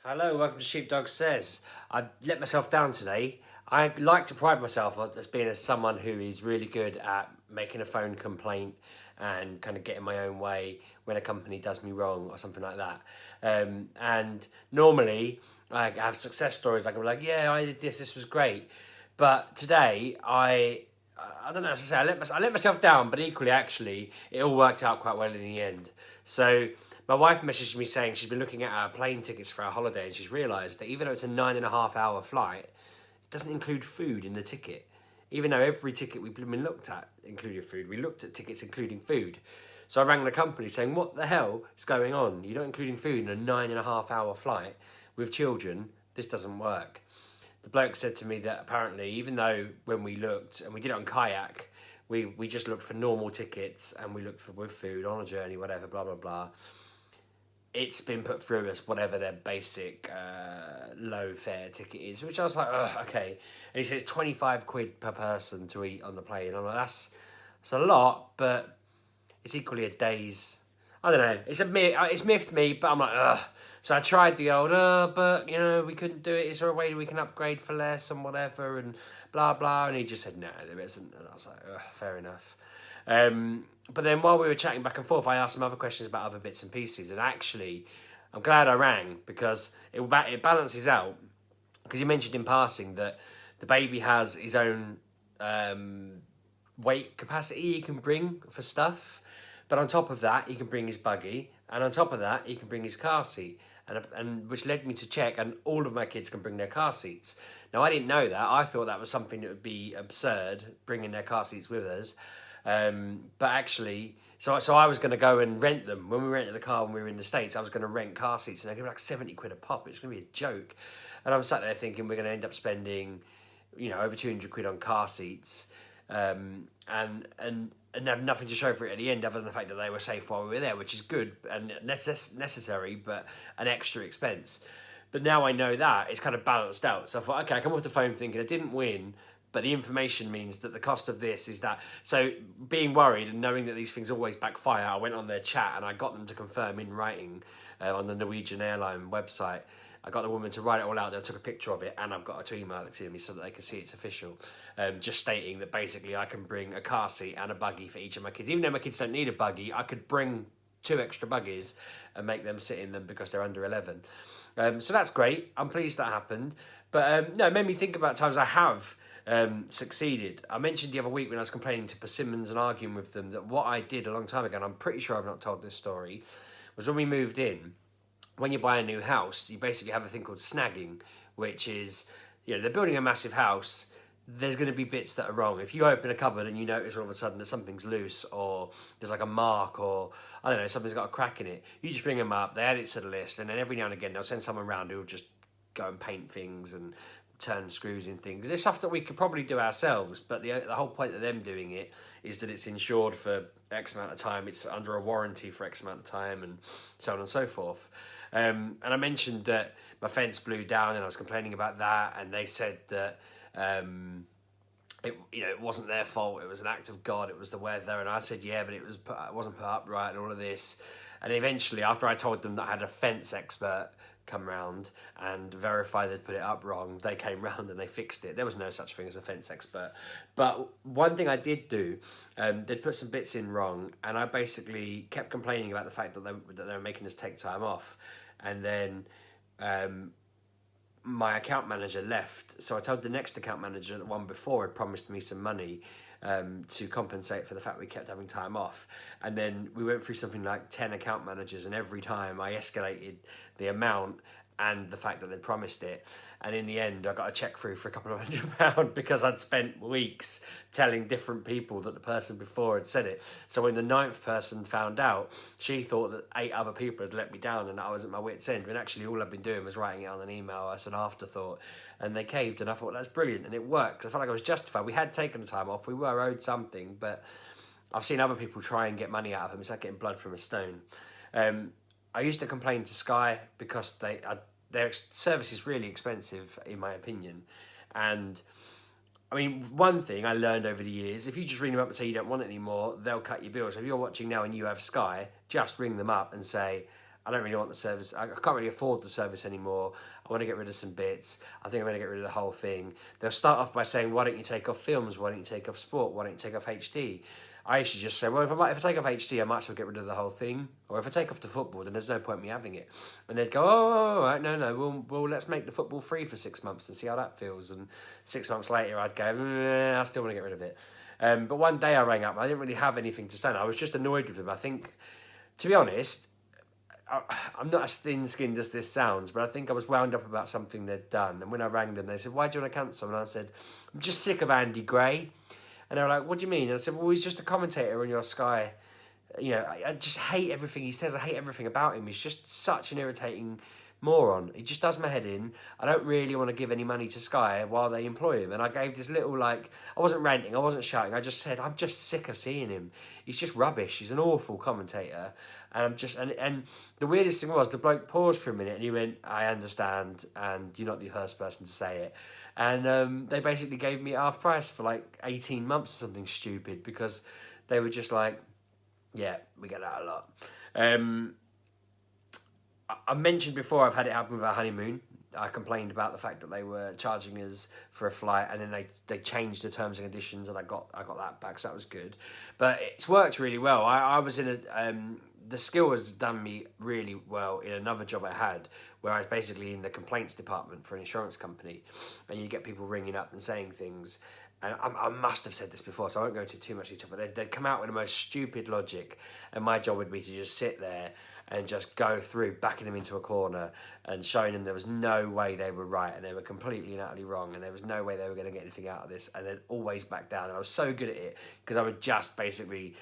Hello, welcome to Sheepdog Says. I let myself down today. I like to pride myself as being someone who is really good at making a phone complaint and kind of getting my own way when a company does me wrong or something like that. And normally I have success stories. I can be like, yeah, I did this. This was great. But today I don't know how to say. I let myself down, but equally, actually, it all worked out quite well in the end. So my wife messaged me saying she's been looking at our plane tickets for our holiday, and she's realised that even though it's a 9.5 hour flight, it doesn't include food in the ticket. Even though every ticket we've been looked at included food, we looked at tickets including food. So I rang the company saying, "What the hell is going on? You're not including food in a 9.5 hour flight with children. This doesn't work." The bloke said to me that apparently, even though when we looked, and we did it on kayak, we just looked for normal tickets and we looked for with food on a journey, whatever, blah blah blah. It's been put through as whatever their basic low fare ticket is, which I was like, oh, okay. And he said it's 25 quid per person to eat on the plane. I'm like, that's a lot, but it's equally a day's. I don't know. It's miffed me, but I'm like, ugh. So I tried the old, but we couldn't do it. Is there a way we can upgrade for less and whatever and blah blah? And he just said no, there isn't. And I was like, ugh, fair enough. But then while we were chatting back and forth, I asked some other questions about other bits and pieces. And actually, I'm glad I rang because it balances out. Because you mentioned in passing that the baby has his own weight capacity he can bring for stuff. But on top of that, he can bring his buggy, and on top of that, he can bring his car seat, and which led me to check, and all of my kids can bring their car seats. Now, I didn't know that. I thought that was something that would be absurd, bringing their car seats with us. But actually, so I was going to go and rent them. When we rented the car when we were in the States, I was going to rent car seats, and they're going to be like 70 quid a pop. It's going to be a joke. And I'm sat there thinking we're going to end up spending, over 200 quid on car seats. And have nothing to show for it at the end other than the fact that they were safe while we were there, which is good and necessary, but an extra expense. But now I know that, it's kind of balanced out. So I thought, okay, I come off the phone thinking I didn't win, but the information means that the cost of this is that. So being worried and knowing that these things always backfire, I went on their chat and I got them to confirm in writing on the Norwegian airline website. I got the woman to write it all out. They took a picture of it, and I've got her to email it to me so that they can see it's official. Just stating that basically I can bring a car seat and a buggy for each of my kids. Even though my kids don't need a buggy, I could bring 2 extra buggies and make them sit in them because they're under 11. So that's great. I'm pleased that happened. But no, it made me think about times I have succeeded. I mentioned the other week when I was complaining to Persimmons and arguing with them that what I did a long time ago, and I'm pretty sure I've not told this story, was when we moved in. When you buy a new house, you basically have a thing called snagging, which is, they're building a massive house. There's going to be bits that are wrong. If you open a cupboard and you notice all of a sudden that something's loose or there's like a mark or, I don't know, something's got a crack in it, you just ring them up, they add it to the list, and then every now and again they'll send someone around who will just go and paint things and turn screws in things. There's stuff that we could probably do ourselves, but the whole point of them doing it is that it's insured for X amount of time, it's under a warranty for X amount of time, and so on and so forth. And I mentioned that my fence blew down, and I was complaining about that, and they said that it wasn't their fault. It was an act of God. It was the weather, and I said, yeah, but it wasn't put up right, and all of this. And eventually, after I told them that I had a fence expert come round and verify they'd put it up wrong, they came round and they fixed it. There was no such thing as a fence expert. But one thing I did do, they'd put some bits in wrong, and I basically kept complaining about the fact that they were making us take time off. And then my account manager left, so I told the next account manager, the one before, had promised me some money to compensate for the fact we kept having time off. And then we went through something like 10 account managers, and every time I escalated the amount and the fact that they promised it. And in the end, I got a check through for a couple of £100 because I'd spent weeks telling different people that the person before had said it. So when the 9th person found out, she thought that 8 other people had let me down and I was at my wit's end, when actually all I'd been doing was writing it on an email as an afterthought. And they caved, and I thought, that's brilliant, and it worked. I felt like I was justified. We had taken the time off, we were owed something, but I've seen other people try and get money out of them. It's like getting blood from a stone. I used to complain to Sky because their service is really expensive, in my opinion. And I mean, one thing I learned over the years, if you just ring them up and say you don't want it anymore, they'll cut your bill. So if you're watching now and you have Sky, just ring them up and say, I don't really want the service. I can't really afford the service anymore. I want to get rid of some bits. I think I'm going to get rid of the whole thing. They'll start off by saying, why don't you take off films? Why don't you take off sport? Why don't you take off HD? I used to just say, well, if I take off HD, I might as well get rid of the whole thing. Or if I take off the football, then there's no point in me having it. And they'd go, oh, all right, no, well, let's make the football free for 6 months and see how that feels. And 6 months later, I'd go, I still want to get rid of it. But one day I rang up. I didn't really have anything to stand. I was just annoyed with them. I think, to be honest, I'm not as thin-skinned as this sounds, but I think I was wound up about something they'd done. And when I rang them, they said, why do you want to cancel? And I said, I'm just sick of Andy Gray. And they were like, what do you mean? And I said, well, he's just a commentator on your Sky. You know, I just hate everything he says. I hate everything about him. He's just such an irritating moron. He just does my head in. I don't really want to give any money to Sky while they employ him. And I gave this little, like, I wasn't ranting, I wasn't shouting. I just said, I'm just sick of seeing him. He's just rubbish. He's an awful commentator. And I'm just, and the weirdest thing was, the bloke paused for a minute and he went, I understand, and you're not the first person to say it. And they basically gave me half price for like 18 months or something stupid, because they were just like, yeah, we get that a lot. I mentioned before I've had it happen with our honeymoon. I complained about the fact that they were charging us for a flight, and then they changed the terms and conditions, and I got that back, so that was good. But it's worked really well. I was in a the skill has done me really well in another job I had, where I was basically in the complaints department for an insurance company, and you get people ringing up and saying things. And I must have said this before, so I won't go into too much detail, but they'd come out with the most stupid logic, and my job would be to just sit there and just go through, backing them into a corner and showing them there was no way they were right and they were completely and utterly wrong, and there was no way they were going to get anything out of this, and then always back down. And I was so good at it because I would just basically,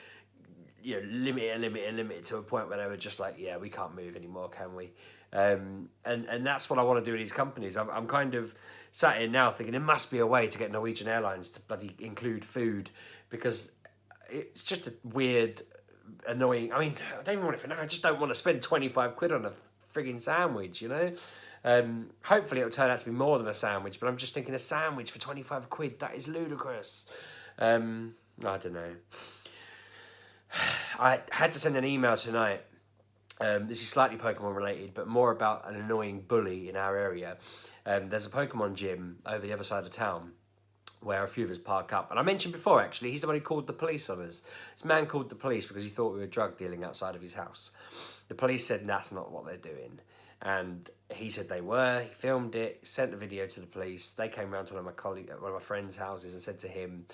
you know, limit it to a point where they were just like, yeah, we can't move anymore, can we? And that's what I want to do with these companies. I'm kind of sat here now thinking there must be a way to get Norwegian Airlines to bloody include food, because it's just a weird, annoying. I mean, I don't even want it for now. I just don't want to spend 25 quid on a frigging sandwich, you know? Hopefully it'll turn out to be more than a sandwich, but I'm just thinking a sandwich for 25 quid, that is ludicrous. I don't know. I had to send an email tonight. This is slightly Pokemon related, but more about an annoying bully in our area. There's a Pokemon gym over the other side of town where a few of us park up. And I mentioned before, actually, he's the one who called the police on us. This man called the police because he thought we were drug dealing outside of his house. The police said that's not what they're doing. And he said they were. He filmed it, sent the video to the police. They came round to one of my friends' houses and said to him,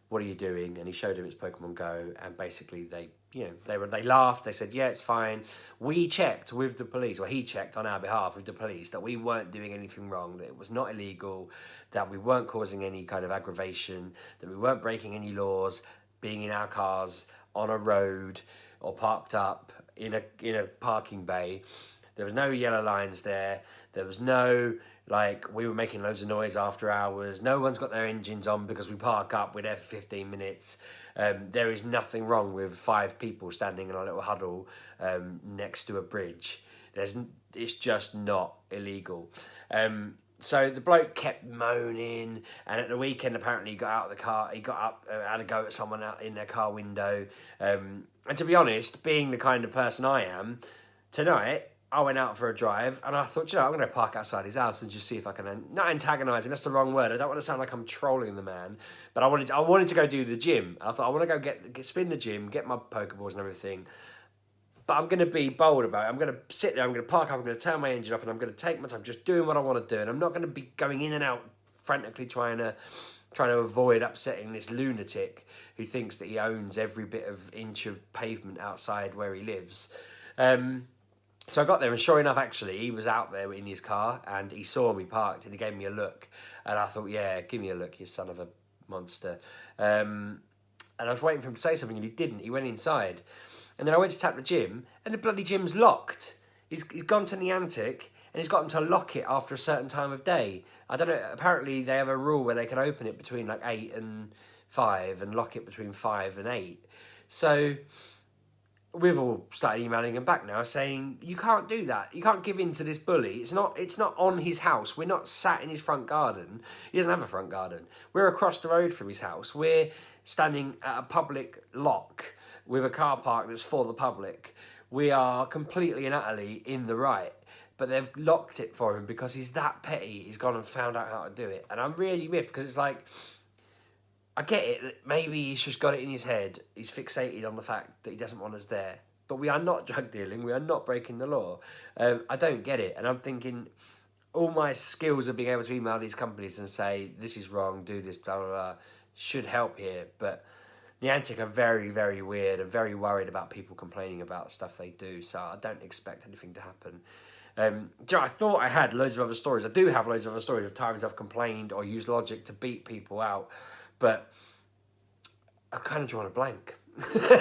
what are you doing? And he showed him it's Pokemon Go, and basically they laughed. They said, yeah, it's fine. We checked with the police, or he checked on our behalf with the police, that we weren't doing anything wrong, that it was not illegal, that we weren't causing any kind of aggravation, that we weren't breaking any laws, being in our cars on a road or parked up in a parking bay. There was no yellow lines there. There was no, like, we were making loads of noise after hours. No one's got their engines on because we park up, we're there for 15 minutes. There is nothing wrong with 5 people standing in a little huddle next to a bridge. It's just not illegal. So the bloke kept moaning, and at the weekend apparently he got out of the car, he got up, had a go at someone out in their car window. And to be honest, being the kind of person I am, tonight I went out for a drive, and I thought, you know, I'm going to park outside his house and just see if I can, not antagonise him, that's the wrong word. I don't want to sound like I'm trolling the man, but I wanted to go do the gym. I thought, I want to go spin the gym, get my Pokeballs and everything, but I'm going to be bold about it. I'm going to sit there, I'm going to park up, I'm going to turn my engine off, and I'm going to take my time just doing what I want to do, and I'm not going to be going in and out frantically trying to avoid upsetting this lunatic who thinks that he owns every bit of inch of pavement outside where he lives. So I got there, and sure enough, actually, he was out there in his car, and he saw me parked, and he gave me a look. And I thought, yeah, give me a look, you son of a monster. And I was waiting for him to say something, and he didn't. He went inside. And then I went to tap the gym, and the bloody gym's locked. He's gone to Niantic, and he's got them to lock it after a certain time of day. I don't know, apparently they have a rule where they can open it between like 8 and 5, and lock it between 5 and 8. So we've all started emailing him back now saying, you can't do that. You can't give in to this bully. It's not on his house. We're not sat in his front garden. He doesn't have a front garden. We're across the road from his house. We're standing at a public lock with a car park that's for the public. we are completely and utterly in the right. But they've locked it for him because he's that petty. He's gone and found out how to do it. And I'm really miffed because it's like, I get it that maybe he's just got it in his head. He's fixated on the fact that he doesn't want us there. But we are not drug dealing. We are not breaking the law. I don't get it. And I'm thinking, all my skills of being able to email these companies and say, this is wrong, do this, blah, blah, blah, should help here. But Niantic are very, very weird and very worried about people complaining about stuff they do. So I don't expect anything to happen. I thought I had loads of other stories. I do have loads of other stories of times I've complained or used logic to beat people out. But I've kind of drawn a blank.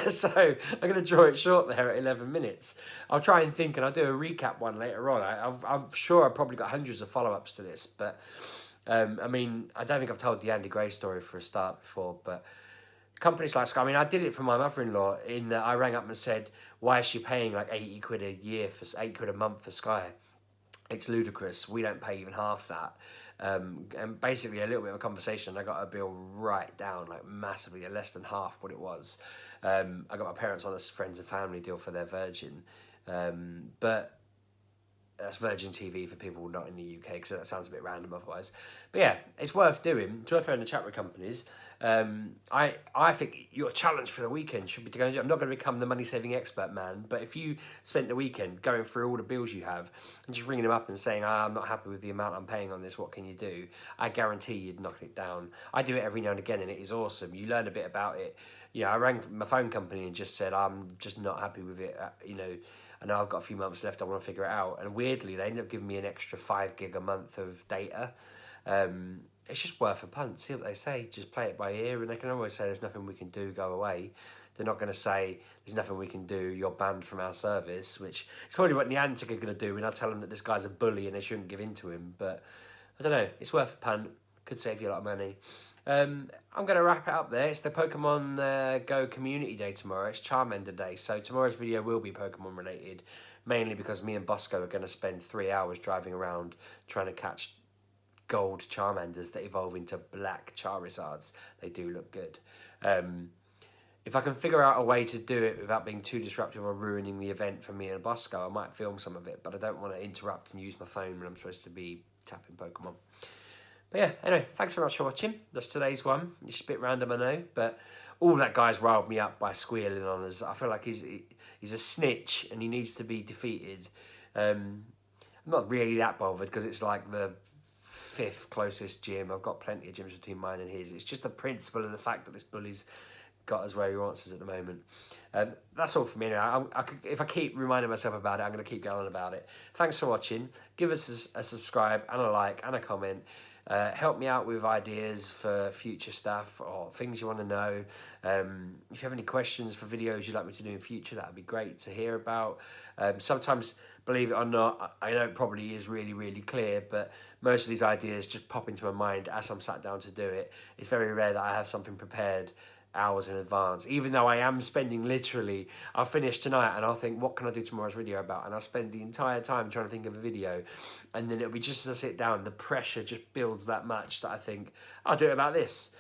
So I'm going to draw it short there at 11 minutes. I'll try and think, and I'll do a recap one later on. I'm sure I've probably got hundreds of follow-ups to this, but I mean, I don't think I've told the Andy Gray story for a start before, but companies like Sky, I mean, I did it for my mother-in-law in that I rang up and said, why is she paying like 80 quid a year for 80 quid a month for Sky? It's ludicrous. We don't pay even half that. And basically a little bit of a conversation, I got a bill right down, like massively, at less than half what it was. I got my parents on a friends and family deal for their Virgin. But that's Virgin TV for people not in the UK, because that sounds a bit random otherwise. But yeah, it's worth doing. It's worth having a chat with companies. I think your challenge for the weekend should be to go and do. I'm not going to become the money-saving expert, man, but if you spent the weekend going through all the bills you have and just ringing them up and saying, I'm not happy with the amount I'm paying on this, what can you do? I guarantee you'd knock it down. I do it every now and again, and it is awesome. You learn a bit about it. You know, I rang my phone company and just said, I'm just not happy with it, you know, I know I've got a few months left, I want to figure it out. And weirdly, they ended up giving me an extra 5 gig a month of data. It's just worth a punt. See what they say. Just play it by ear, and they can always say there's nothing we can do, go away. They're not going to say there's nothing we can do, you're banned from our service, which is probably what Niantic are going to do when I tell them that this guy's a bully and they shouldn't give in to him. But I don't know, it's worth a punt. Could save you a lot of money. I'm going to wrap it up there. It's the Pokemon Go Community Day tomorrow. It's Charmander Day, so tomorrow's video will be Pokemon related, mainly because me and Bosco are going to spend 3 hours driving around trying to catch gold Charmanders that evolve into black Charizards. They do look good. If I can figure out a way to do it without being too disruptive or ruining the event for me and Bosco, I might film some of it, but I don't want to interrupt and use my phone when I'm supposed to be tapping Pokemon. But yeah, anyway, thanks very much for watching. That's today's one. It's a bit random, I know, but all that guy's riled me up by squealing on us. I feel like he's a snitch and he needs to be defeated. I'm not really that bothered because it's like the 5th closest gym. I've got plenty of gyms between mine and his. It's just the principle and the fact that this bully's got us where he wants us at the moment. That's all for me now. If I keep reminding myself about it, I'm going to keep going on about it. Thanks for watching. Give us a subscribe and a like and a comment. Help me out with ideas for future stuff or things you want to know. If you have any questions for videos you'd like me to do in future, that would be great to hear about. Sometimes, believe it or not, I know it probably is really, really clear, but most of these ideas just pop into my mind as I'm sat down to do it. It's very rare that I have something prepared hours in advance, even though I am spending literally, I'll finish tonight and I'll think, what can I do tomorrow's video about? And I'll spend the entire time trying to think of a video, and then it'll be just as I sit down, the pressure just builds that much that I think, I'll do it about this.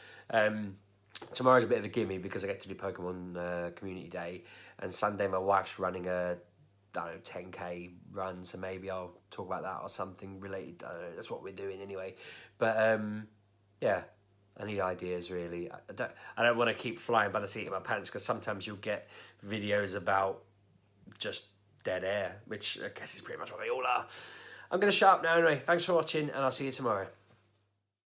Tomorrow's a bit of a gimme because I get to do Pokemon Community Day, and Sunday my wife's running a, I don't know, 10k run, so maybe I'll talk about that or something related. I don't know, that's what we're doing anyway. But yeah, I need ideas, really. I don't want to keep flying by the seat of my pants, because sometimes you'll get videos about just dead air, which I guess is pretty much what they all are. I'm going to shut up now anyway. Thanks for watching, and I'll see you tomorrow.